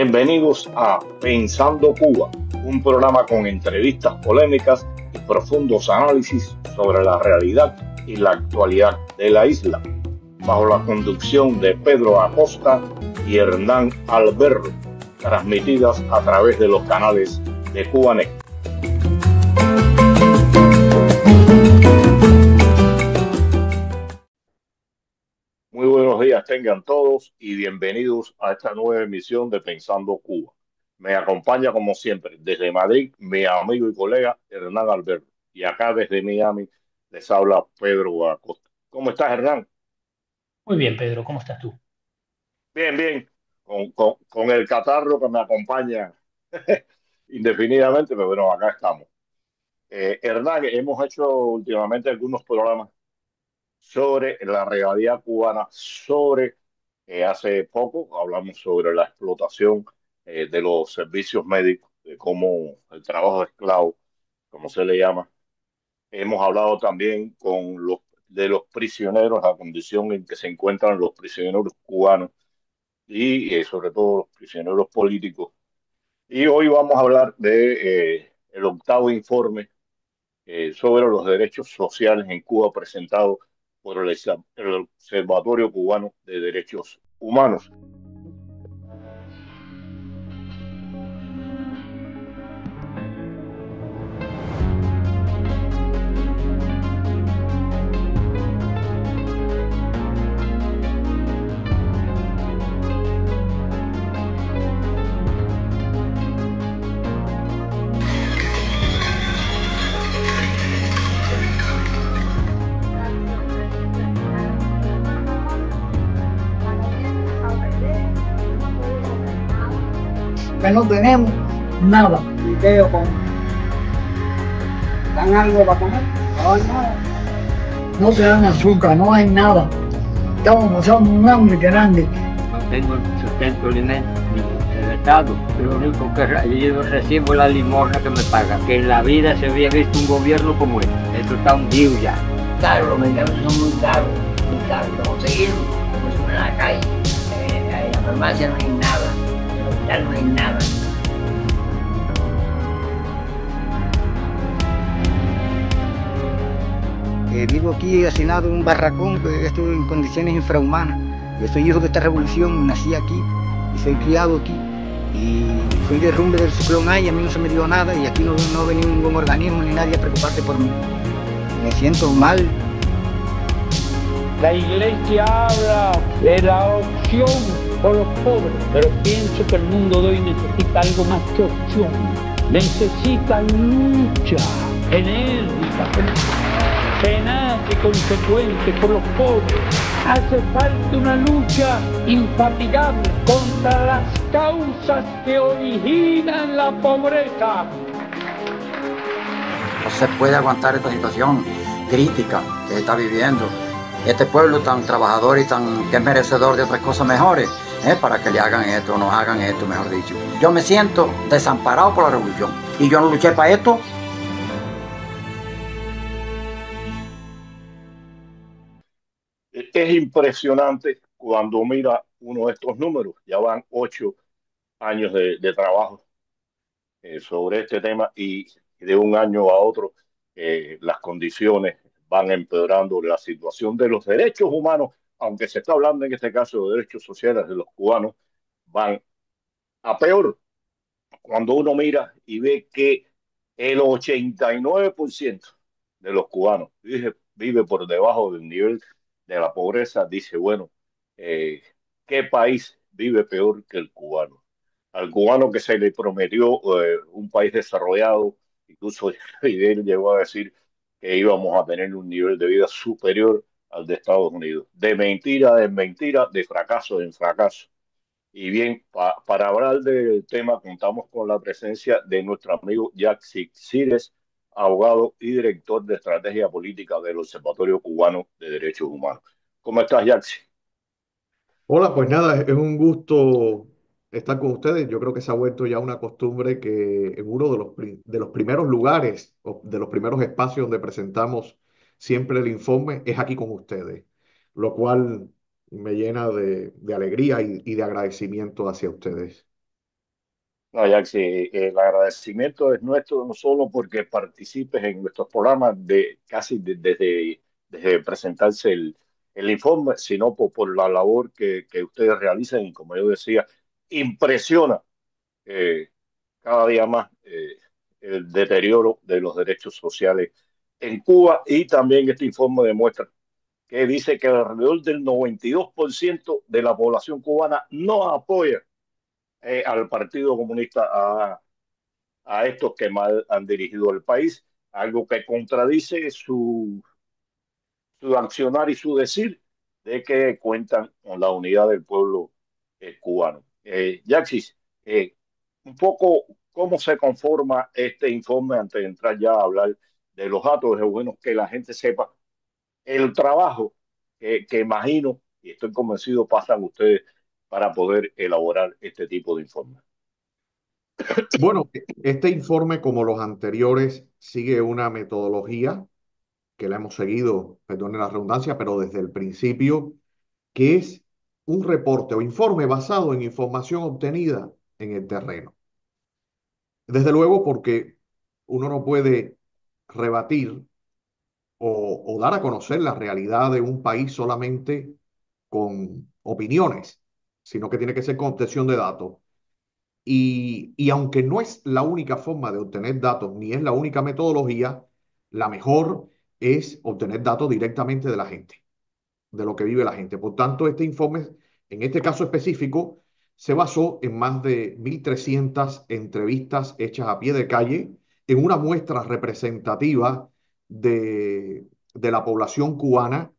Bienvenidos a Pensando Cuba, un programa con entrevistas polémicas y profundos análisis sobre la realidad y la actualidad de la isla, bajo la conducción de Pedro Acosta y Hernán Alberro, transmitidas a través de los canales de Cubanet. Muy buenos días tengan todos y bienvenidos a esta nueva emisión de Pensando Cuba. Me acompaña como siempre desde Madrid mi amigo y colega Hernán Alberto y acá desde Miami les habla Pedro Acosta. ¿Cómo estás, Hernán? Muy bien, Pedro, ¿cómo estás tú? Bien, bien, con el catarro que me acompaña indefinidamente, pero bueno, acá estamos. Hernán, hemos hecho últimamente algunos programas sobre la realidad cubana, sobre hace poco hablamos sobre la explotación de los servicios médicos, de cómo el trabajo de esclavo, como se le llama. Hemos hablado también de los prisioneros, la condición en que se encuentran los prisioneros cubanos y sobre todo los prisioneros políticos. Y hoy vamos a hablar de el octavo informe sobre los derechos sociales en Cuba presentado por el Observatorio Cubano de Derechos Humanos. Que no tenemos nada. ¿Y qué yo como? ¿Dan algo para comer? No hay nada. No te dan azúcar, no hay nada. Estamos pasando un hambre grande. No tengo el sustento ni del Estado. Lo único que yo recibo es la limosna que me paga. Que en la vida se había visto un gobierno como este. Esto está hundido ya. Claro, los medicamentos son muy caros de conseguir, como si fuera en la calle. En la farmacia no hay nada, en el hospital no hay nada. Vivo aquí hacinado en un barracón, que estoy en condiciones infrahumanas. Yo soy hijo de esta revolución, nací aquí y soy criado aquí. Y fui derrumbe del ciclón A y a mí no se me dio nada y aquí no ha venido ningún organismo ni nadie a preocuparse por mí. Me siento mal. La iglesia habla de la opción por los pobres, pero pienso que el mundo de hoy necesita algo más que opción. Necesita lucha enérgica, tenaz y consecuente por los pobres. Hace falta una lucha infatigable contra las causas que originan la pobreza. No se puede aguantar esta situación crítica que se está viviendo. Este pueblo tan trabajador y tan que es merecedor de otras cosas mejores, para que le hagan esto, nos hagan esto, mejor dicho. Yo me siento desamparado por la revolución y yo no luché para esto. Es impresionante cuando mira uno de estos números. Ya van 8 años de trabajo sobre este tema y de un año a otro las condiciones van empeorando, la situación de los derechos humanos, aunque se está hablando en este caso de derechos sociales de los cubanos, van a peor. Cuando uno mira y ve que el 89% de los cubanos vive por debajo del nivel de la pobreza, dice, bueno, eh, ¿qué país vive peor que el cubano? Al cubano que se le prometió un país desarrollado, incluso Fidel llegó a decir que íbamos a tener un nivel de vida superior al de Estados Unidos. De mentira en mentira, de fracaso en fracaso. Y bien, para hablar del tema, contamos con la presencia de nuestro amigo Yaxi Cires, abogado y director de estrategia política del Observatorio Cubano de Derechos Humanos. ¿Cómo estás, Yaxi? Hola, pues nada, es un gusto estar con ustedes. Yo creo que se ha vuelto ya una costumbre que en uno de de los primeros lugares o de los primeros espacios donde presentamos siempre el informe es aquí con ustedes, lo cual me llena de alegría y de agradecimiento hacia ustedes. No, Jax, el agradecimiento es nuestro no solo porque participes en nuestros programas desde presentarse el informe, sino por la labor que ustedes realizan y como yo decía, impresiona eh, cada día más el deterioro de los derechos sociales en Cuba y también este informe demuestra que dice que alrededor del 92% de la población cubana no apoya al Partido Comunista, a estos que mal han dirigido el país, algo que contradice su accionar y su decir de que cuentan con la unidad del pueblo cubano. Yaxis, un poco cómo se conforma este informe antes de entrar ya a hablar de los datos. Es bueno que la gente sepa el trabajo que imagino y estoy convencido pasan ustedes para poder elaborar este tipo de informes. Bueno, este informe, como los anteriores, sigue una metodología que la hemos seguido, perdone la redundancia, pero desde el principio, que es un reporte o informe basado en información obtenida en el terreno. Desde luego, porque uno no puede rebatir o dar a conocer la realidad de un país solamente con opiniones, sino que tiene que ser con obtención de datos. Y aunque no es la única forma de obtener datos, ni es la única metodología, la mejor es obtener datos directamente de la gente, de lo que vive la gente. Por tanto, este informe, en este caso específico, se basó en más de 1.300 entrevistas hechas a pie de calle, en una muestra representativa de la población cubana.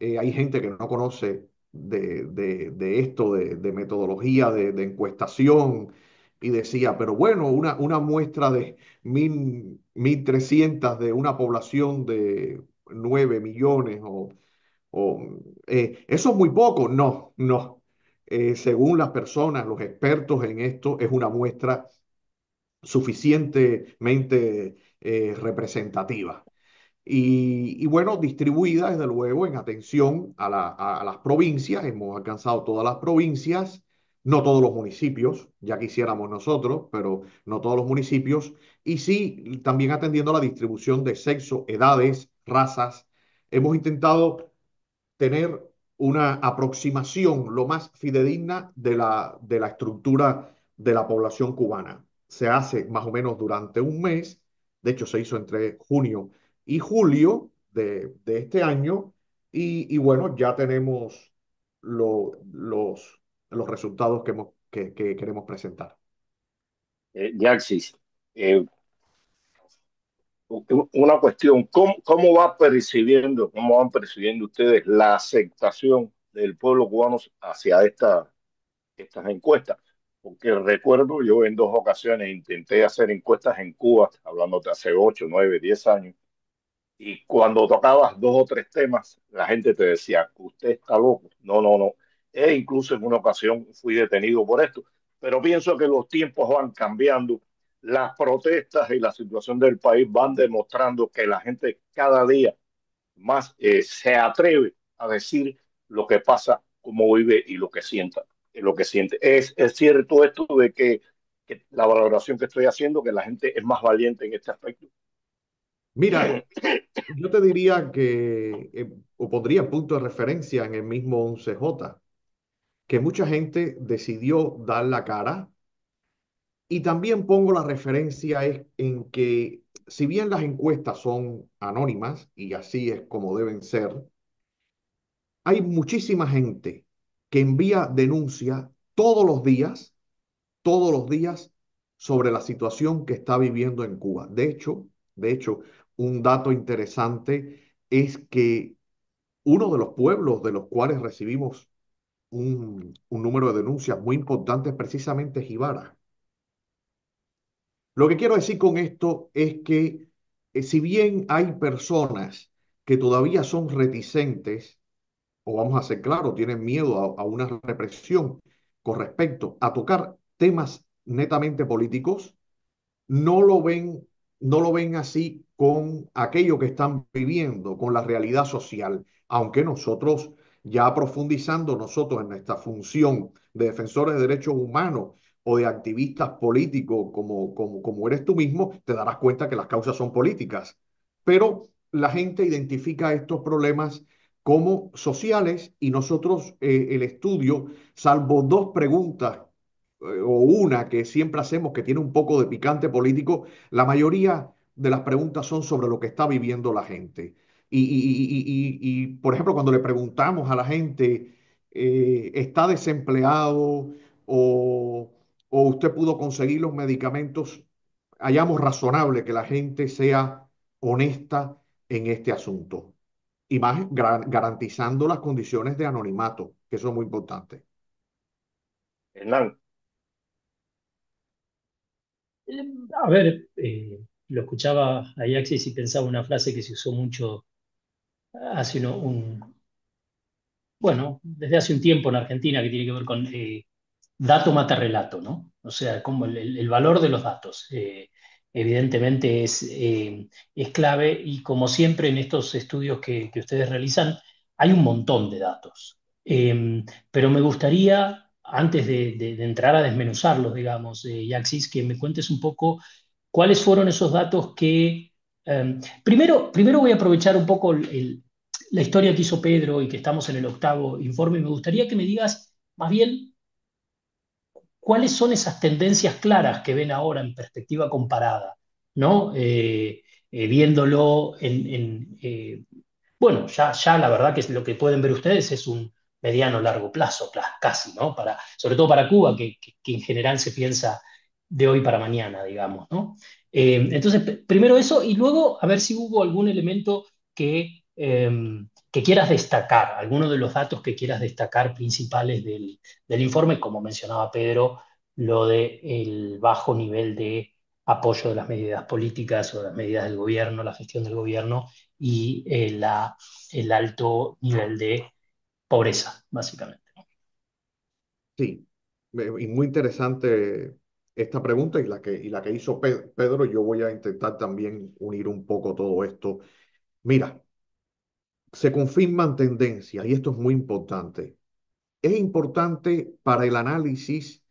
Hay gente que no conoce de esto, de metodología, de encuestación, y decía, pero bueno, una muestra de 1.300 de una población de 9 millones o eso es muy poco. No, no. Según las personas, los expertos en esto, es una muestra suficientemente representativa. Y bueno, distribuida desde luego en atención a las provincias. Hemos alcanzado todas las provincias, no todos los municipios, ya quisiéramos nosotros, pero no todos los municipios. Y sí, también atendiendo a la distribución de sexo, edades, razas. Hemos intentado tener una aproximación lo más fidedigna de la estructura de la población cubana. Se hace más o menos durante un mes, de hecho se hizo entre junio y julio de este año, y bueno, ya tenemos los resultados que queremos presentar. Yaxis, una cuestión, cómo van percibiendo ustedes la aceptación del pueblo cubano hacia estas encuestas? Porque recuerdo, yo en dos ocasiones intenté hacer encuestas en Cuba, hablando de hace 8, 9, 10 años, y cuando tocabas dos o tres temas, la gente te decía, usted está loco. No, no, no. E incluso en una ocasión fui detenido por esto. Pero pienso que los tiempos van cambiando. Las protestas y la situación del país van demostrando que la gente cada día más se atreve a decir lo que pasa, cómo vive y lo que sienta, lo que siente. Es cierto esto de que la valoración que estoy haciendo, que la gente es más valiente en este aspecto. Mira, yo te diría que, o pondría punto de referencia en el mismo 11J, que mucha gente decidió dar la cara. Y también pongo la referencia en que si bien las encuestas son anónimas, y así es como deben ser, hay muchísima gente que envía denuncia todos los días, sobre la situación que está viviendo en Cuba. De hecho, un dato interesante es que uno de los pueblos de los cuales recibimos un número de denuncias muy importante es precisamente Jibara. Lo que quiero decir con esto es que si bien hay personas que todavía son reticentes, o vamos a ser claros, tienen miedo a una represión con respecto a tocar temas netamente políticos, no lo ven, no lo ven así con aquello que están viviendo, con la realidad social, aunque nosotros, ya profundizando nosotros en nuestra función de defensores de derechos humanos, o de activistas políticos como eres tú mismo, te darás cuenta que las causas son políticas. Pero la gente identifica estos problemas como sociales y nosotros el estudio, salvo dos preguntas o una que siempre hacemos que tiene un poco de picante político, la mayoría de las preguntas son sobre lo que está viviendo la gente. Por ejemplo, cuando le preguntamos a la gente, ¿está desempleado o, o usted pudo conseguir los medicamentos? Hallamos razonable que la gente sea honesta en este asunto y más garantizando las condiciones de anonimato, que eso es muy importante. Hernán, Eh, A ver, lo escuchaba a Yaxis y pensaba una frase que se usó mucho hace bueno, desde hace un tiempo en Argentina que tiene que ver con dato mata relato, ¿no? O sea, como el valor de los datos. Evidentemente es clave y como siempre en estos estudios que ustedes realizan, hay un montón de datos. Pero me gustaría, antes de entrar a desmenuzarlos, digamos, Yaxis, que me cuentes un poco cuáles fueron esos datos que... primero voy a aprovechar un poco la historia que hizo Pedro y que estamos en el octavo informe. Me gustaría que me digas más bien cuáles son esas tendencias claras que ven ahora en perspectiva comparada, ¿no? Viéndolo bueno, ya la verdad que lo que pueden ver ustedes es un mediano largo plazo, casi, ¿no? Sobre todo para Cuba, que en general se piensa de hoy para mañana, digamos, ¿no? Entonces, primero eso, y luego a ver si hubo algún elemento que quieras destacar, alguno de los datos que quieras destacar principales del informe, como mencionaba Pedro, lo del bajo nivel de apoyo de las medidas políticas o las medidas del gobierno, la gestión del gobierno y el alto nivel de pobreza, básicamente. Sí, y muy interesante esta pregunta y la que hizo Pedro. Yo voy a intentar también unir un poco todo esto. Mira, se confirman tendencias y esto es muy importante. Es importante para el análisis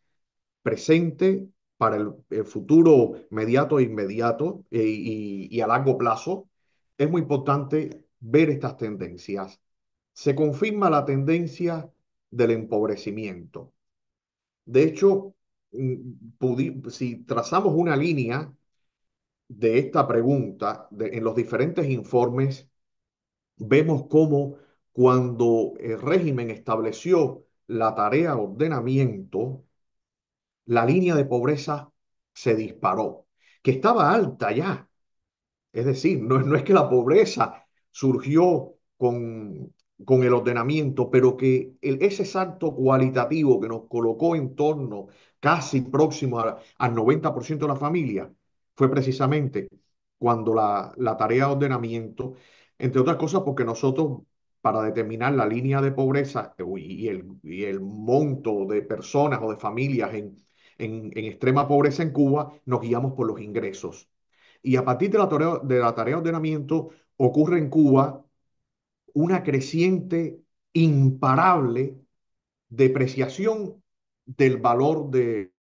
presente, para el futuro mediato e inmediato y a largo plazo. Es muy importante ver estas tendencias. Se confirma la tendencia del empobrecimiento. De hecho, si trazamos una línea de esta pregunta en los diferentes informes, vemos cómo cuando el régimen estableció la tarea de ordenamiento, la línea de pobreza se disparó, que estaba alta ya. Es decir, no es que la pobreza surgió con el ordenamiento, pero que ese salto cualitativo que nos colocó en torno casi próximo al 90% de la familia fue precisamente cuando la tarea de ordenamiento, entre otras cosas porque nosotros para determinar la línea de pobreza y el monto de personas o de familias en extrema pobreza en Cuba, nos guiamos por los ingresos. Y a partir de la tarea de ordenamiento ocurre en Cuba una creciente, imparable depreciación del valor del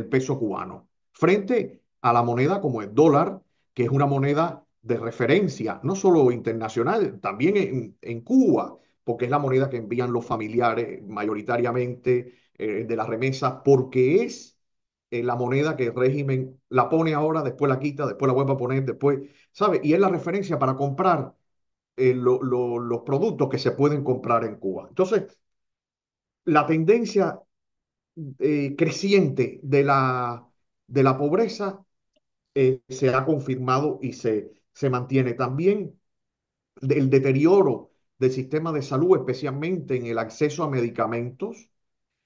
peso cubano frente a la moneda como el dólar, que es una moneda de referencia, no solo internacional, también en Cuba, porque es la moneda que envían los familiares mayoritariamente de las remesas, porque es la moneda que el régimen la pone ahora, después la quita, después la vuelve a poner, después, ¿sabe? Y es la referencia para comprar los productos que se pueden comprar en Cuba. Entonces, la tendencia creciente de la pobreza se ha confirmado y se mantiene. También el deterioro del sistema de salud, especialmente en el acceso a medicamentos,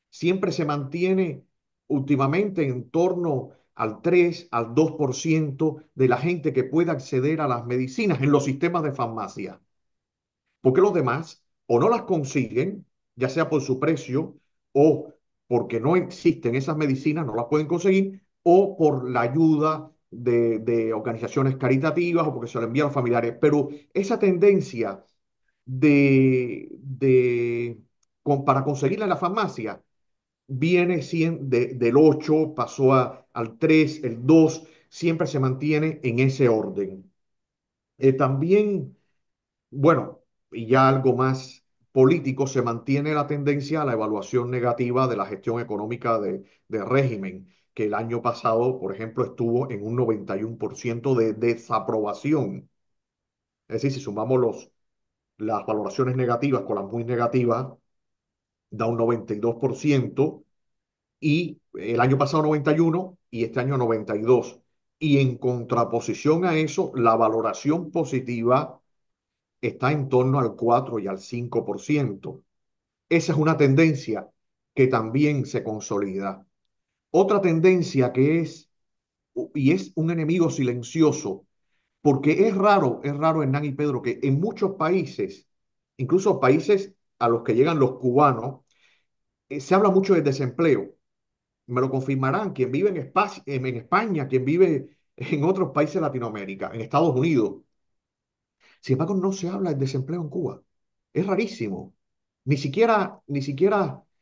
siempre se mantiene últimamente en torno al 3 al 2% de la gente que puede acceder a las medicinas en los sistemas de farmacia, porque los demás o no las consiguen, ya sea por su precio o porque no existen esas medicinas, no las pueden conseguir, o por la ayuda de organizaciones caritativas o porque se lo envían a los familiares. Pero esa tendencia para conseguirla en la farmacia viene del 8, pasó al 3, el 2, siempre se mantiene en ese orden. También, bueno, y ya algo más político, se mantiene la tendencia a la evaluación negativa de la gestión económica del régimen, que el año pasado, por ejemplo, estuvo en un 91% de desaprobación. Es decir, si sumamos las valoraciones negativas con las muy negativas, da un 92%, y el año pasado 91 y este año 92. Y en contraposición a eso, la valoración positiva está en torno al 4 y al 5%. Esa es una tendencia que también se consolida. Otra tendencia que y es un enemigo silencioso, porque es raro, Hernán y Pedro, que en muchos países, incluso países a los que llegan los cubanos, se habla mucho del desempleo. Me lo confirmarán quien vive en España, quien vive en otros países de Latinoamérica, en Estados Unidos. Sin embargo, no se habla del desempleo en Cuba. Es rarísimo. Ni siquiera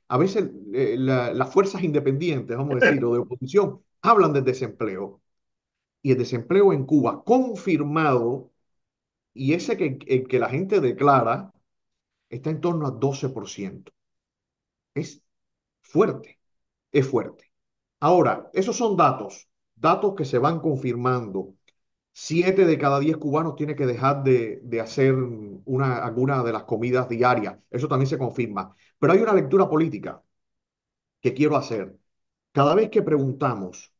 a veces las fuerzas independientes, vamos a decir, o de oposición, hablan del desempleo. Y el desempleo en Cuba confirmado, y ese que la gente declara, está en torno al 12%. Es fuerte, es fuerte. Ahora, esos son datos que se van confirmando. 7 de cada 10 cubanos tiene que dejar de hacer alguna de las comidas diarias. Eso también se confirma. Pero hay una lectura política que quiero hacer. Cada vez que preguntamos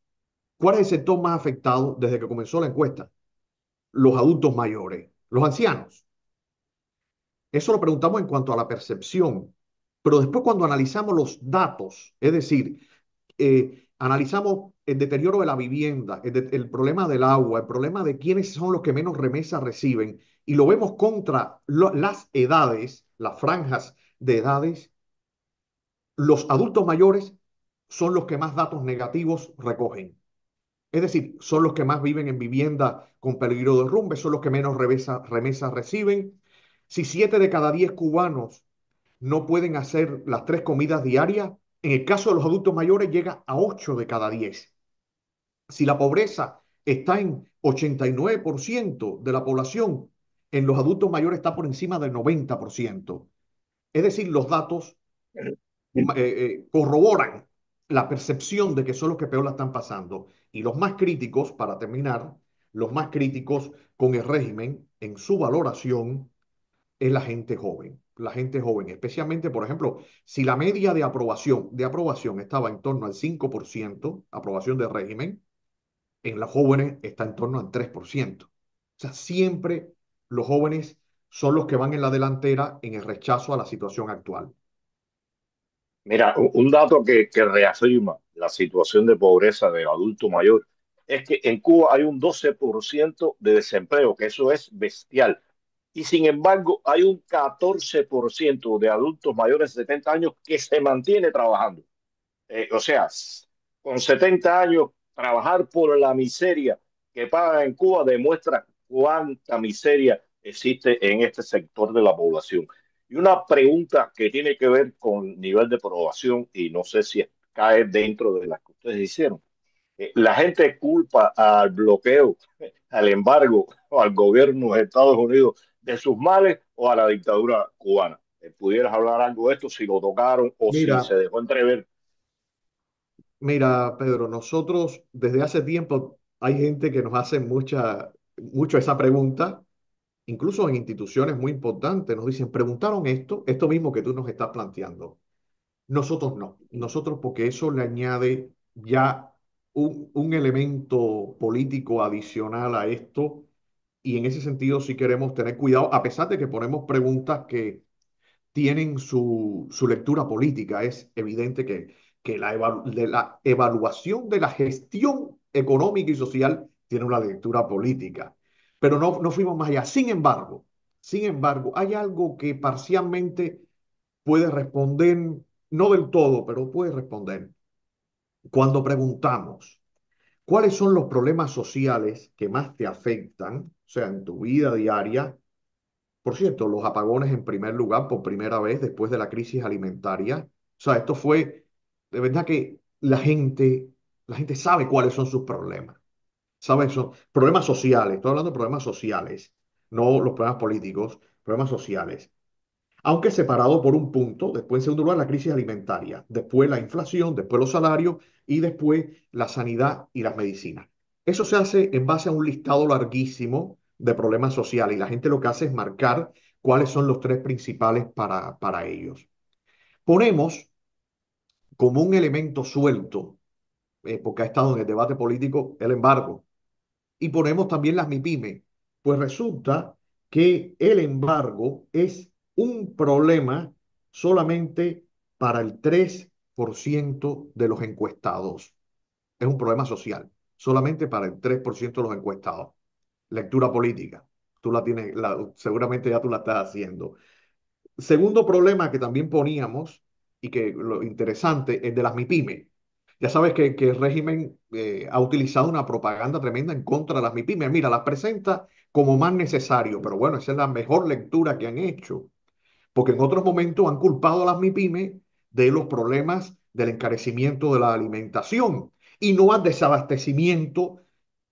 cuál es el sector más afectado desde que comenzó la encuesta, los adultos mayores, los ancianos. Eso lo preguntamos en cuanto a la percepción. Pero después cuando analizamos los datos, es decir, analizamos el deterioro de la vivienda, el problema del agua, el problema de quiénes son los que menos remesas reciben, y lo vemos contra las edades, las franjas de edades, los adultos mayores son los que más datos negativos recogen. Es decir, son los que más viven en vivienda con peligro de derrumbe, son los que menos remesas reciben. Si 7 de cada 10 cubanos no pueden hacer las 3 comidas diarias, en el caso de los adultos mayores llega a 8 de cada 10. Si la pobreza está en 89% de la población, en los adultos mayores está por encima del 90%. Es decir, los datos corroboran la percepción de que son los que peor la están pasando. Y los más críticos, para terminar, los más críticos con el régimen en su valoración es la gente joven. La gente joven, especialmente, por ejemplo, si la media de aprobación estaba en torno al 5%, aprobación del régimen, en los jóvenes está en torno al 3%. O sea, siempre los jóvenes son los que van en la delantera en el rechazo a la situación actual. Mira, un dato que reafirma la situación de pobreza del adulto mayor es que en Cuba hay un 12% de desempleo, que eso es bestial. Y sin embargo, hay un 14% de adultos mayores de 70 años que se mantiene trabajando. O sea, con 70 años, trabajar por la miseria que pagan en Cuba demuestra cuánta miseria existe en este sector de la población. Y una pregunta que tiene que ver con nivel de población, y no sé si cae dentro de las que ustedes hicieron. La gente culpa al bloqueo, al embargo o al gobierno de Estados Unidos de sus males o a la dictadura cubana. ¿Pudieras hablar algo de esto, si lo tocaron o si se Mira, dejó entrever? mira, Pedro, nosotros desde hace tiempo hay gente que nos hace mucho esa pregunta, incluso en instituciones muy importantes, nos dicen, preguntaron esto mismo que tú nos estás planteando. Nosotros no, nosotros porque eso le añade ya un elemento político adicional a esto, y en ese sentido sí queremos tener cuidado, a pesar de que ponemos preguntas que tienen su lectura política. Es evidente que la evaluación de la gestión económica y social tiene una lectura política, pero no fuimos más allá. Sin embargo, hay algo que parcialmente puede responder, no del todo, pero puede responder. Cuando preguntamos, ¿cuáles son los problemas sociales que más te afectan, o sea, en tu vida diaria? Por cierto, los apagones en primer lugar, por primera vez después de la crisis alimentaria. O sea, esto fue de verdad que la gente sabe cuáles son sus problemas. ¿Sabes? Son problemas sociales. Estoy hablando de problemas sociales, no los problemas políticos, problemas sociales. Aunque separado por un punto, después en segundo lugar la crisis alimentaria, después la inflación, después los salarios y después la sanidad y las medicinas. Eso se hace en base a un listado larguísimo de problemas sociales y la gente lo que hace es marcar cuáles son los tres principales para ellos. Ponemos como un elemento suelto, porque ha estado en el debate político, el embargo. Y ponemos también las MIPYME. Pues resulta que el embargo es un problema solamente para el 3% de los encuestados. Es un problema social, solamente para el 3% de los encuestados. Lectura política. Tú la tienes, seguramente ya tú la estás haciendo. Segundo problema que también poníamos, y que lo interesante es de las MIPYME. Ya sabes que el régimen ha utilizado una propaganda tremenda en contra de las MIPYME. Mira, las presenta como más necesario, pero bueno, esa es la mejor lectura que han hecho, porque en otros momentos han culpado a las MIPYME de los problemas del encarecimiento de la alimentación y no al desabastecimiento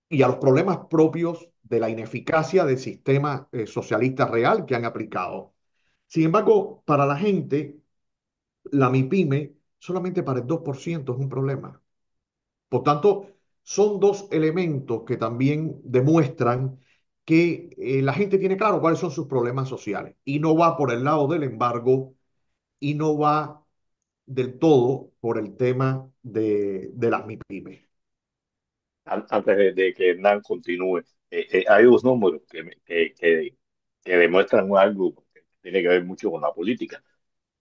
y a los problemas propios de la ineficacia del sistema socialista real que han aplicado. Sin embargo, para la gente, la MIPYME solamente para el 2% es un problema. Por tanto, son dos elementos que también demuestran que la gente tiene claro cuáles son sus problemas sociales y no va por el lado del embargo y no va del todo por el tema de las MIPYME. Antes de que Hernán continúe, hay unos números que demuestran algo que tiene que ver mucho con la política.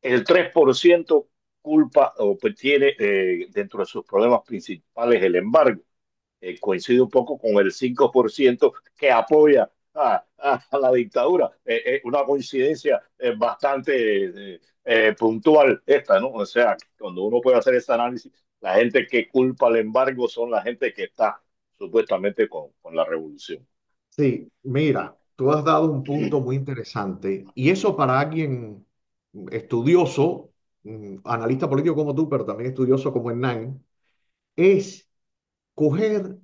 El 3% culpa o pues, tiene dentro de sus problemas principales el embargo. Coincide un poco con el 5% que apoya a la dictadura. Una coincidencia bastante puntual esta, ¿no? O sea, cuando uno puede hacer ese análisis, la gente que culpa al embargo son la gente que está supuestamente con la revolución. Sí, mira, tú has dado un punto muy interesante y eso para alguien estudioso, analista político como tú, pero también estudioso como Hernán, es coger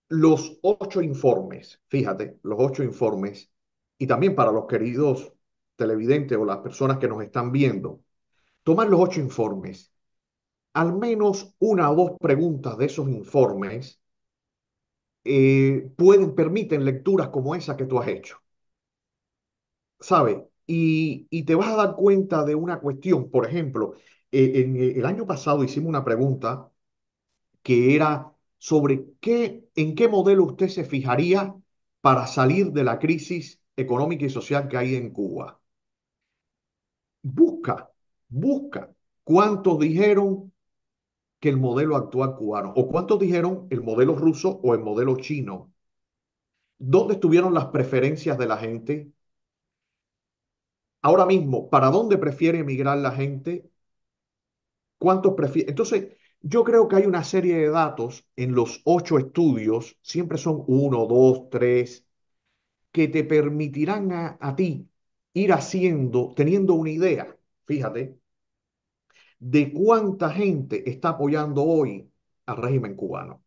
los 8 informes, fíjate, los 8 informes, y también para los queridos televidentes o las personas que nos están viendo, tomar los 8 informes, al menos una o dos preguntas de esos informes permiten lecturas como esa que tú has hecho, ¿sabes? Y te vas a dar cuenta de una cuestión, por ejemplo, el año pasado hicimos una pregunta que era sobre en qué modelo usted se fijaría para salir de la crisis económica y social que hay en Cuba. Busca, busca cuántos dijeron que el modelo actual cubano o cuántos dijeron el modelo ruso o el modelo chino. ¿Dónde estuvieron las preferencias de la gente? Ahora mismo, ¿para dónde prefiere emigrar la gente? ¿Cuántos prefieren? Entonces, yo creo que hay una serie de datos en los 8 estudios, siempre son uno, dos, tres, que te permitirán a ti ir haciendo, teniendo una idea, fíjate, de cuánta gente está apoyando hoy al régimen cubano.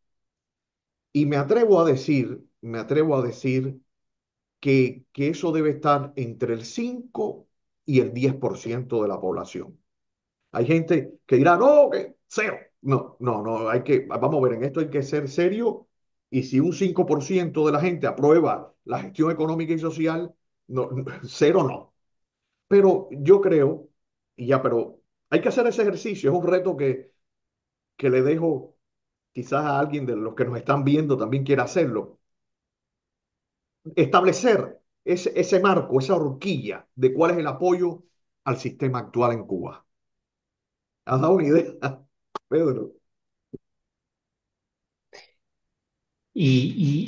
Y me atrevo a decir que eso debe estar entre el 5 y el 10% de la población. Hay gente que dirá, no, que cero. No, no, no, vamos a ver, en esto hay que ser serio y si un 5% de la gente aprueba la gestión económica y social, no, cero no. Pero yo creo, y ya, pero hay que hacer ese ejercicio, es un reto que le dejo quizás a alguien de los que nos están viendo también quiera hacerlo. Establecer ese marco, esa horquilla de cuál es el apoyo al sistema actual en Cuba. ¿Has dado una idea, Pedro?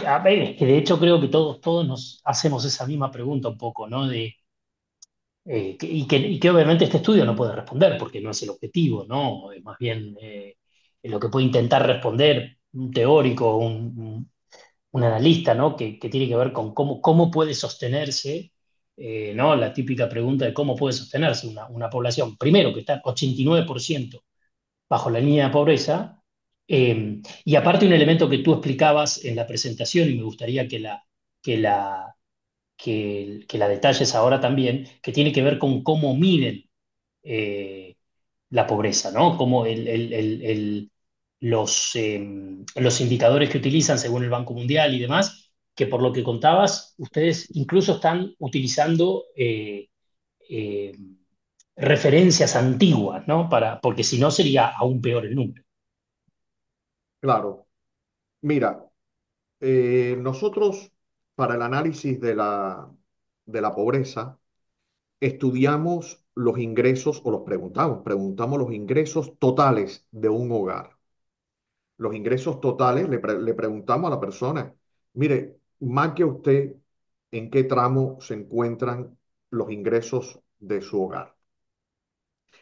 A ver, es que de hecho creo que todos nos hacemos esa misma pregunta un poco, ¿no? Y que obviamente este estudio no puede responder porque no es el objetivo, ¿no? Es más bien lo que puede intentar responder un teórico, un analista, ¿no? Que tiene que ver con cómo puede sostenerse, ¿no? La típica pregunta de cómo puede sostenerse una población, primero que está 89% bajo la línea de pobreza. Y aparte un elemento que tú explicabas en la presentación y me gustaría que la, que la detalles ahora también, que tiene que ver con cómo miden eh, la pobreza, ¿no? Cómo los indicadores que utilizan según el Banco Mundial y demás, que por lo que contabas, ustedes incluso están utilizando eh, referencias antiguas, ¿no? Porque si no sería aún peor el número. Claro. Mira, nosotros para el análisis de la pobreza estudiamos los ingresos o los preguntamos los ingresos totales de un hogar. Los ingresos totales, le preguntamos a la persona, mire, marque usted en qué tramo se encuentran los ingresos de su hogar.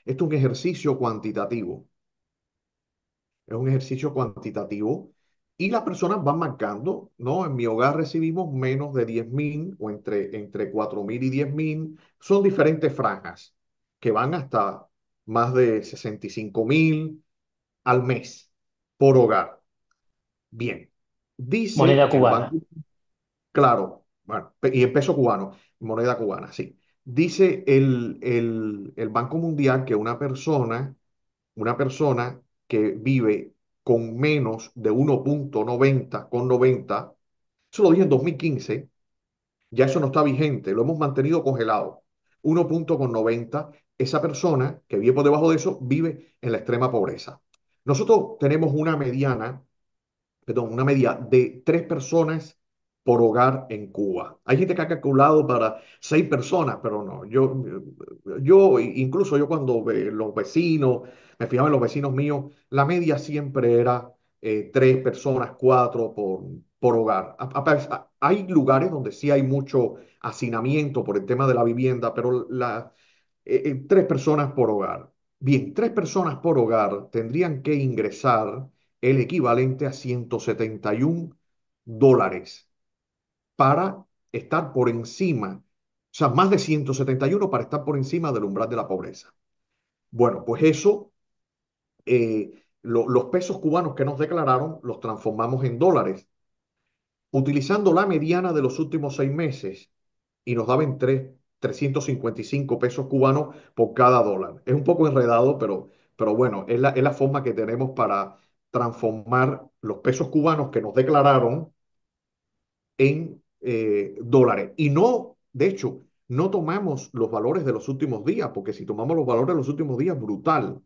Esto es un ejercicio cuantitativo, es un ejercicio cuantitativo y las personas van marcando, ¿no? En mi hogar recibimos menos de 10.000 o entre 4.000 y 10.000. Son diferentes franjas que van hasta más de 65.000 al mes por hogar. Bien, dice Moneda el cubana. Banco, claro, bueno, y en peso cubano, moneda cubana, sí. Dice el Banco Mundial que una persona que vive con menos de 1,90, eso lo dije en 2015, ya eso no está vigente, lo hemos mantenido congelado. 1,90, esa persona que vive por debajo de eso vive en la extrema pobreza. Nosotros tenemos una media de 3 personas por hogar en Cuba. Hay gente que ha calculado para 6 personas, pero no. Incluso yo cuando los vecinos, me fijaba en los vecinos míos, la media siempre era 3 personas, 4 por hogar. Hay lugares donde sí hay mucho hacinamiento por el tema de la vivienda, pero 3 personas por hogar. Bien, 3 personas por hogar tendrían que ingresar el equivalente a $171 para estar por encima, o sea, más de 171 para estar por encima del umbral de la pobreza. Bueno, pues eso, los pesos cubanos que nos declararon los transformamos en dólares, utilizando la mediana de los últimos 6 meses y nos daban 355 pesos cubanos por cada dólar. Es un poco enredado, pero bueno, es la forma que tenemos para transformar los pesos cubanos que nos declararon en dólares. Y no, de hecho, no tomamos los valores de los últimos días, porque si tomamos los valores de los últimos días, brutal.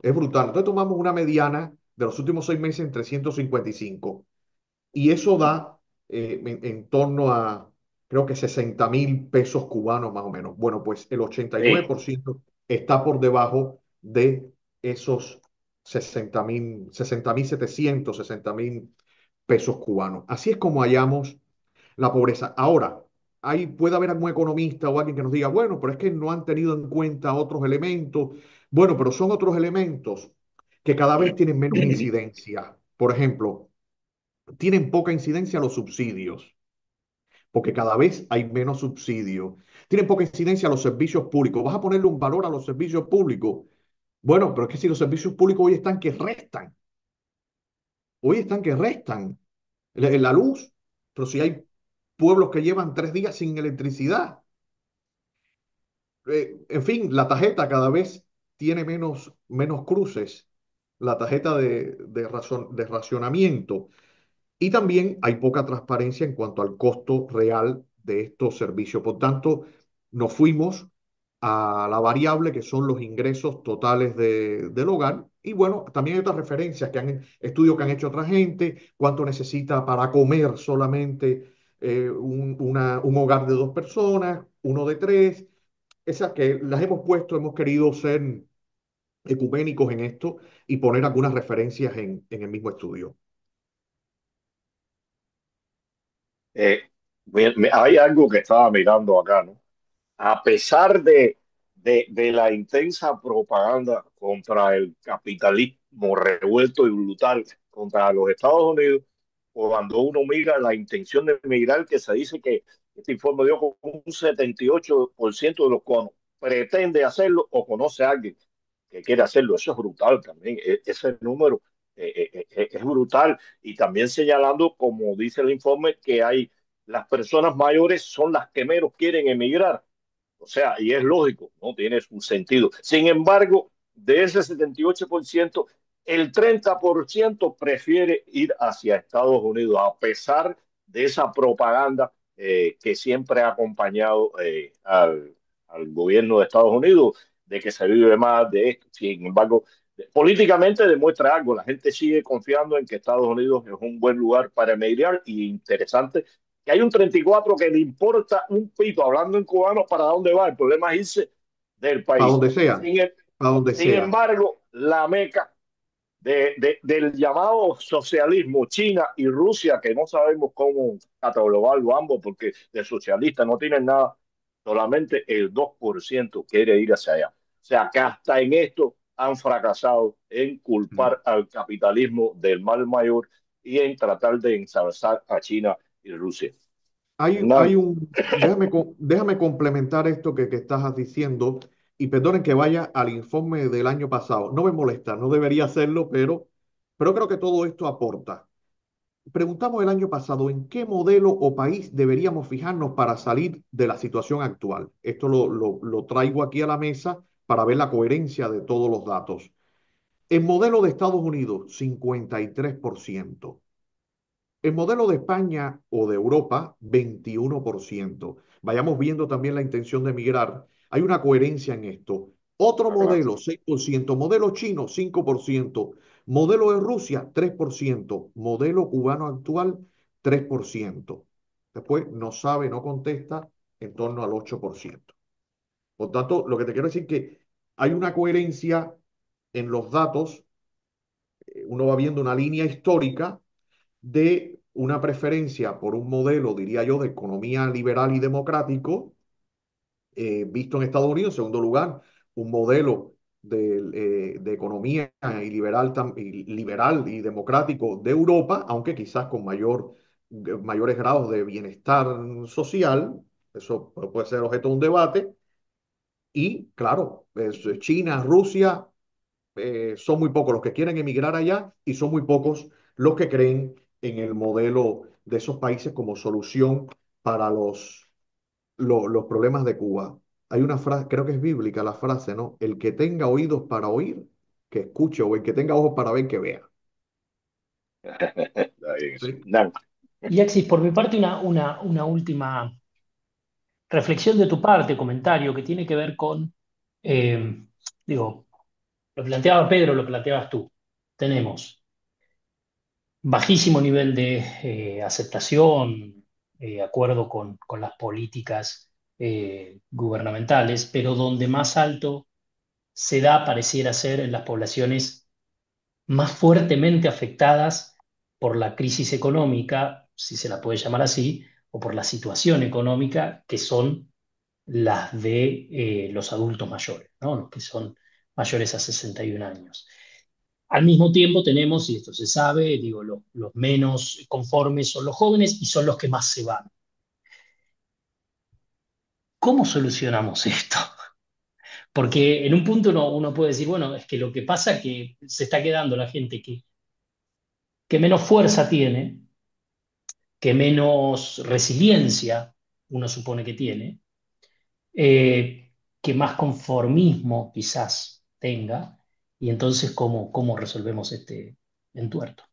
Es brutal. Entonces tomamos una mediana de los últimos 6 meses en 355. Y eso da en torno a, creo que 60.000 pesos cubanos más o menos. Bueno, pues el Sí. 89% está por debajo de esos 60.700, 60.000 pesos cubanos. Así es como hallamos la pobreza. Ahora, puede haber algún economista o alguien que nos diga, bueno, pero es que no han tenido en cuenta otros elementos. Bueno, pero son otros elementos que cada vez tienen menos incidencia. Por ejemplo, tienen poca incidencia los subsidios, porque cada vez hay menos subsidios. Tienen poca incidencia los servicios públicos. ¿Vas a ponerle un valor a los servicios públicos? Bueno, pero es que si los servicios públicos hoy están que restan, hoy están que restan la luz, pero si hay pueblos que llevan 3 días sin electricidad. En fin, la tarjeta cada vez tiene menos cruces, la tarjeta de racionamiento. Y también hay poca transparencia en cuanto al costo real de estos servicios. Por tanto, nos fuimos a la variable que son los ingresos totales del hogar. Y bueno, también hay otras referencias, estudios que han hecho otra gente, cuánto necesita para comer solamente un hogar de 2 personas, uno de 3. Esas que las hemos puesto, hemos querido ser ecuménicos en esto y poner algunas referencias en el mismo estudio. Eh, Hay algo que estaba mirando acá, ¿no? A pesar de la intensa propaganda contra el capitalismo revuelto y brutal contra los Estados Unidos, cuando uno mira la intención de emigrar, que se dice que este informe dio como un 78% de los cubanos pretende hacerlo o conoce a alguien que quiere hacerlo. Eso es brutal también. Ese número es brutal. Y también señalando, como dice el informe, que hay las personas mayores son las que menos quieren emigrar. O sea, y es lógico, ¿no? Tiene su sentido. Sin embargo, de ese 78%, el 30% prefiere ir hacia Estados Unidos, a pesar de esa propaganda que siempre ha acompañado al gobierno de Estados Unidos, de que se vive más de esto. Sin embargo, políticamente demuestra algo. La gente sigue confiando en que Estados Unidos es un buen lugar para emigrar y interesante que hay un 34 que le importa un pito, hablando en cubano, para dónde va. El problema es irse del Para país. donde sea, para donde Sin sea. embargo, la meca del llamado socialismo, China y Rusia, que no sabemos cómo catalogarlo ambos, porque de socialistas no tienen nada, solamente el 2% quiere ir hacia allá. O sea, que hasta en esto han fracasado en culpar al capitalismo del mal mayor y en tratar de ensalzar a China y Rusia. Hay déjame complementar esto que estás diciendo y perdonen que vaya al informe del año pasado. No me molesta, no debería hacerlo, pero creo que todo esto aporta. Preguntamos el año pasado en qué modelo o país deberíamos fijarnos para salir de la situación actual. Esto lo traigo aquí a la mesa para ver la coherencia de todos los datos. El modelo de Estados Unidos, 53%. El modelo de España o de Europa, 21%. Vayamos viendo también la intención de emigrar. Hay una coherencia en esto. Otro modelo, 6%. Modelo chino, 5%. Modelo de Rusia, 3%. Modelo cubano actual, 3%. Después no sabe, no contesta, en torno al 8%. Por tanto, lo que te quiero decir es que hay una coherencia en los datos. Uno va viendo una línea histórica de una preferencia por un modelo, diría yo, de economía liberal y democrático, visto en Estados Unidos. En segundo lugar, un modelo de economía liberal y democrático de Europa, aunque quizás con mayores grados de bienestar social. Eso puede ser objeto de un debate. Y claro, China, Rusia, son muy pocos los que quieren emigrar allá y son muy pocos los que creen en el modelo de esos países como solución para los problemas de Cuba. Hay una frase, creo que es bíblica la frase, ¿no? El que tenga oídos para oír, que escuche, o el que tenga ojos para ver, que vea. ¿Sí? Y Axis, por mi parte, una última reflexión de tu parte, comentario, que tiene que ver con, digo, lo planteaba Pedro, lo planteabas tú. Tenemos bajísimo nivel de aceptación, acuerdo con las políticas gubernamentales, pero donde más alto se da, pareciera ser, en las poblaciones más fuertemente afectadas por la crisis económica, si se la puede llamar así, o por la situación económica, que son las de los adultos mayores, ¿no? Los que son mayores a 61 años. Al mismo tiempo tenemos, y esto se sabe, digo, los menos conformes son los jóvenes y son los que más se van. ¿Cómo solucionamos esto? Porque en un punto uno puede decir, bueno, es que lo que pasa es que se está quedando la gente que menos fuerza tiene, que menos resiliencia uno supone que tiene, que más conformismo quizás tenga, y entonces cómo resolvemos este entuerto.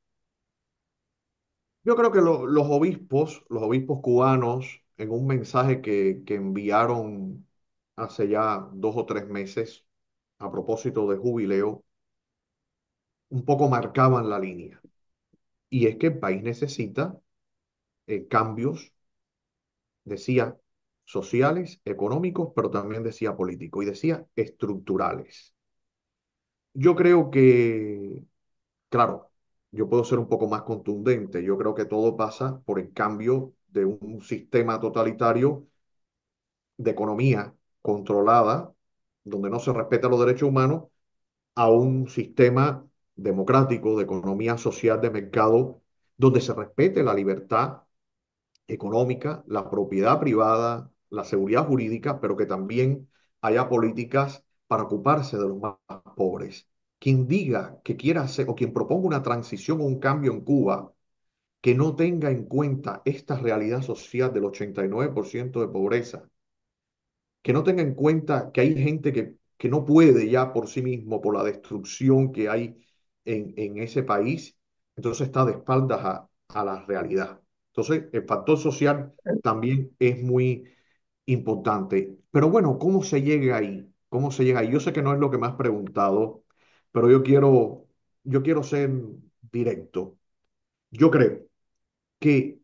Yo creo que los obispos cubanos, en un mensaje que enviaron hace ya 2 o 3 meses, a propósito de jubileo, un poco marcaban la línea. Y es que el país necesita cambios, decía, sociales, económicos, pero también decía políticos y decía estructurales. Yo creo que, claro, yo puedo ser un poco más contundente. Yo creo que todo pasa por el cambio de un sistema totalitario de economía controlada, donde no se respetan los derechos humanos, a un sistema democrático de economía social de mercado, donde se respete la libertad económica, la propiedad privada, la seguridad jurídica, pero que también haya políticas para ocuparse de los más pobres. Quien diga que quiera hacer o quien proponga una transición o un cambio en Cuba que no tenga en cuenta esta realidad social del 89% de pobreza, que no tenga en cuenta que hay gente que no puede ya por sí mismo, por la destrucción que hay en ese país, entonces está de espaldas a la realidad. Entonces, el factor social también es muy importante. Pero bueno, ¿cómo se llega ahí? ¿Cómo se llega ahí? Yo sé que no es lo que me has preguntado, pero yo quiero ser directo. Yo creo que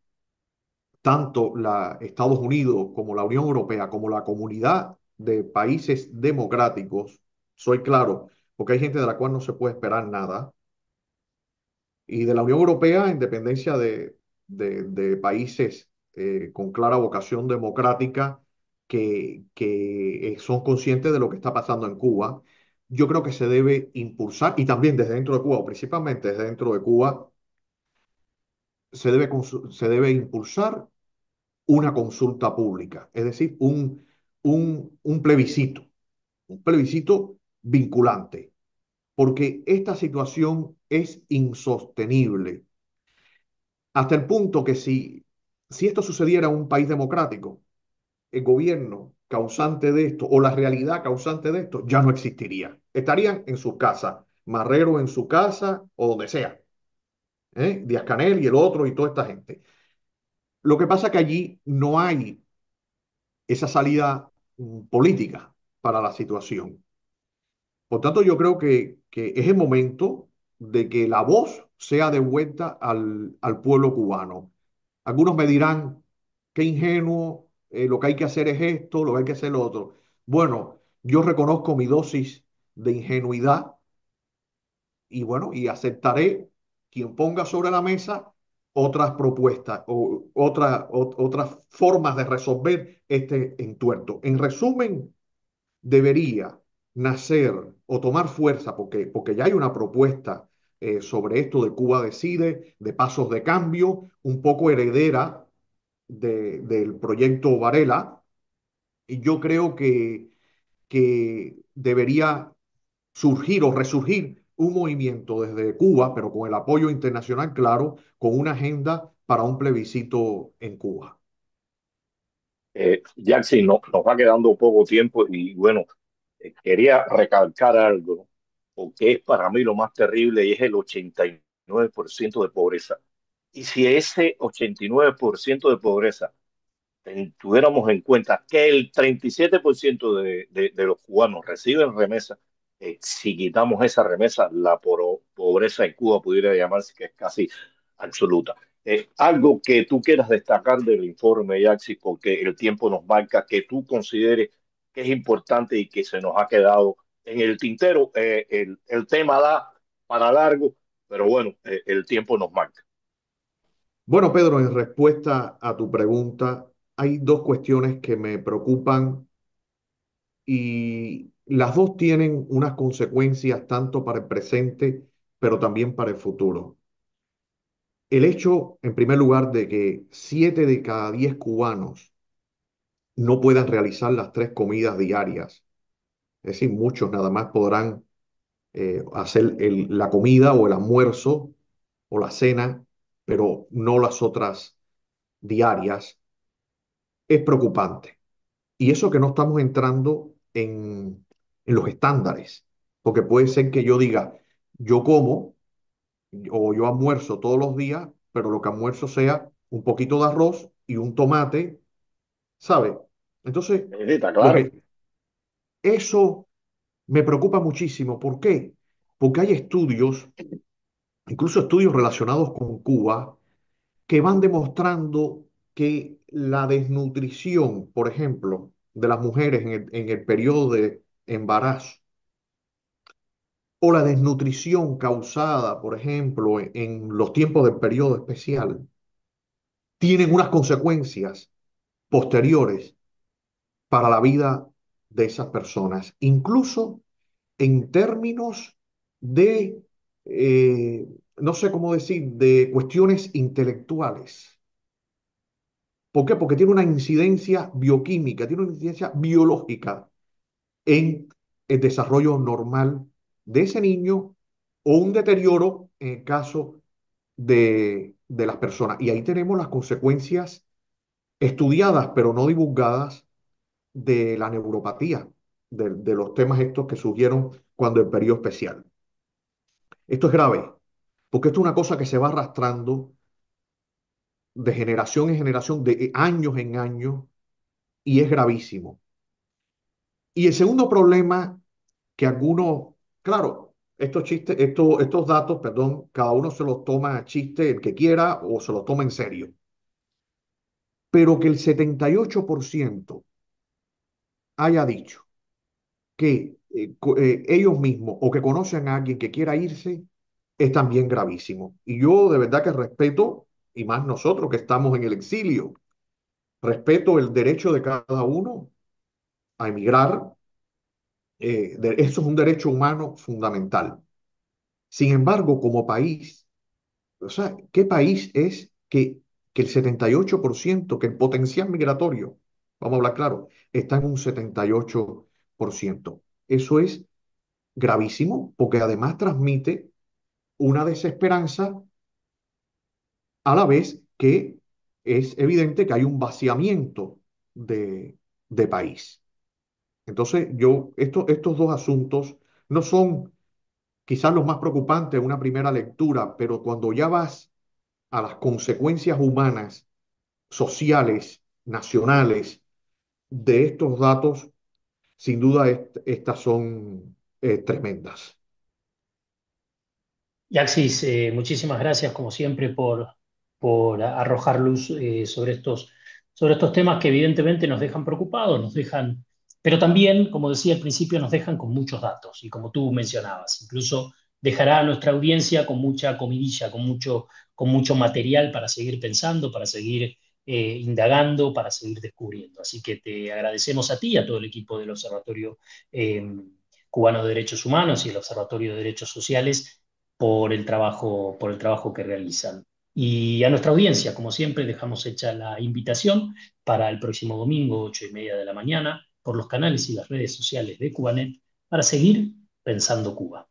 tanto Estados Unidos como la Unión Europea, como la comunidad de países democráticos, soy claro, porque hay gente de la cual no se puede esperar nada, y de la Unión Europea, en dependencia de países con clara vocación democrática que son conscientes de lo que está pasando en Cuba, yo creo que se debe impulsar, y también desde dentro de Cuba, o principalmente desde dentro de Cuba, se debe impulsar una consulta pública, es decir, un plebiscito vinculante, porque esta situación es insostenible, hasta el punto que si esto sucediera en un país democrático, el gobierno causante de esto o la realidad causante de esto ya no existiría. Estarían en su casa, Marrero en su casa o donde sea, Díaz-Canel y el otro y toda esta gente. Lo que pasa es que allí no hay esa salida política para la situación. Por tanto, yo creo que es el momento de que la voz sea devuelta al pueblo cubano. Algunos me dirán, qué ingenuo, lo que hay que hacer es esto, lo que hay que hacer lo otro. Bueno, yo reconozco mi dosis de ingenuidad y bueno, y aceptaré quien ponga sobre la mesa otras propuestas o otras formas de resolver este entuerto. En resumen, debería nacer o tomar fuerza, porque ya hay una propuesta sobre esto de Cuba Decide, de pasos de cambio, un poco heredera del proyecto Varela, y yo creo que debería surgir o resurgir un movimiento desde Cuba, pero con el apoyo internacional claro, con una agenda para un plebiscito en Cuba. Jackson, nos va quedando poco tiempo y bueno, quería recalcar algo, ¿no? Porque es para mí lo más terrible y es el 89% de pobreza. Y si ese 89% de pobreza tuviéramos en cuenta que el 37% de los cubanos reciben remesa, si quitamos esa remesa, la pobreza en Cuba pudiera llamarse que es casi absoluta. Algo que tú quieras destacar del informe, Yaxi, porque el tiempo nos marca, que tú consideres que es importante y que se nos ha quedado en el tintero. El tema da para largo, pero bueno, el tiempo nos marca. Bueno, Pedro, en respuesta a tu pregunta, hay dos cuestiones que me preocupan y las dos tienen unas consecuencias tanto para el presente, pero también para el futuro. El hecho, en primer lugar, de que 7 de cada 10 cubanos no puedan realizar las 3 comidas diarias, es decir, muchos nada más podrán hacer la comida o el almuerzo o la cena, pero no las otras diarias, es preocupante. Y eso que no estamos entrando en los estándares, porque puede ser que yo diga, yo como o yo almuerzo todos los días, pero lo que almuerzo sea un poquito de arroz y un tomate, ¿sabe? Entonces, Está lo claro. que eso me preocupa muchísimo. ¿Por qué? Porque hay estudios, incluso estudios relacionados con Cuba, que van demostrando que la desnutrición, por ejemplo, de las mujeres en el periodo de embarazo, o la desnutrición causada, por ejemplo, en los tiempos del periodo especial, tienen unas consecuencias posteriores para la vida de esas personas, incluso en términos de, no sé cómo decir, de cuestiones intelectuales. ¿Por qué? Porque tiene una incidencia bioquímica, tiene una incidencia biológica en el desarrollo normal de ese niño o un deterioro en el caso de las personas. Y ahí tenemos las consecuencias estudiadas, pero no divulgadas, de la neuropatía, de los temas estos que surgieron cuando el periodo especial. Esto es grave, porque esto es una cosa que se va arrastrando de generación en generación, de años en años, y es gravísimo. Y el segundo problema que algunos, claro, estos datos, perdón, cada uno se los toma a chiste el que quiera o se los toma en serio, pero que el 78% haya dicho que ellos mismos o que conocen a alguien que quiera irse es también gravísimo. Y yo de verdad que respeto, y más nosotros que estamos en el exilio, respeto el derecho de cada uno a emigrar. Eso es un derecho humano fundamental. Sin embargo, como país, o sea, ¿qué país es que el 78%, que el potencial migratorio, vamos a hablar claro, está en un 78%? Eso es gravísimo porque además transmite una desesperanza a la vez que es evidente que hay un vaciamiento de país. Entonces, estos dos asuntos no son quizás los más preocupantes en una primera lectura, pero cuando ya vas a las consecuencias humanas, sociales, nacionales de estos datos, sin duda estas son tremendas. Yaxis, muchísimas gracias como siempre por arrojar luz sobre estos temas que evidentemente nos dejan preocupados, nos dejan, pero también, como decía al principio, nos dejan con muchos datos y como tú mencionabas, incluso dejará a nuestra audiencia con mucha comidilla, con mucho material para seguir pensando, para seguir indagando, para seguir descubriendo. Así que te agradecemos a ti y a todo el equipo del Observatorio Cubano de Derechos Humanos y el Observatorio de Derechos Sociales por el trabajo que realizan. Y a nuestra audiencia, como siempre, dejamos hecha la invitación para el próximo domingo, 8:30 de la mañana, por los canales y las redes sociales de Cubanet, para seguir pensando Cuba.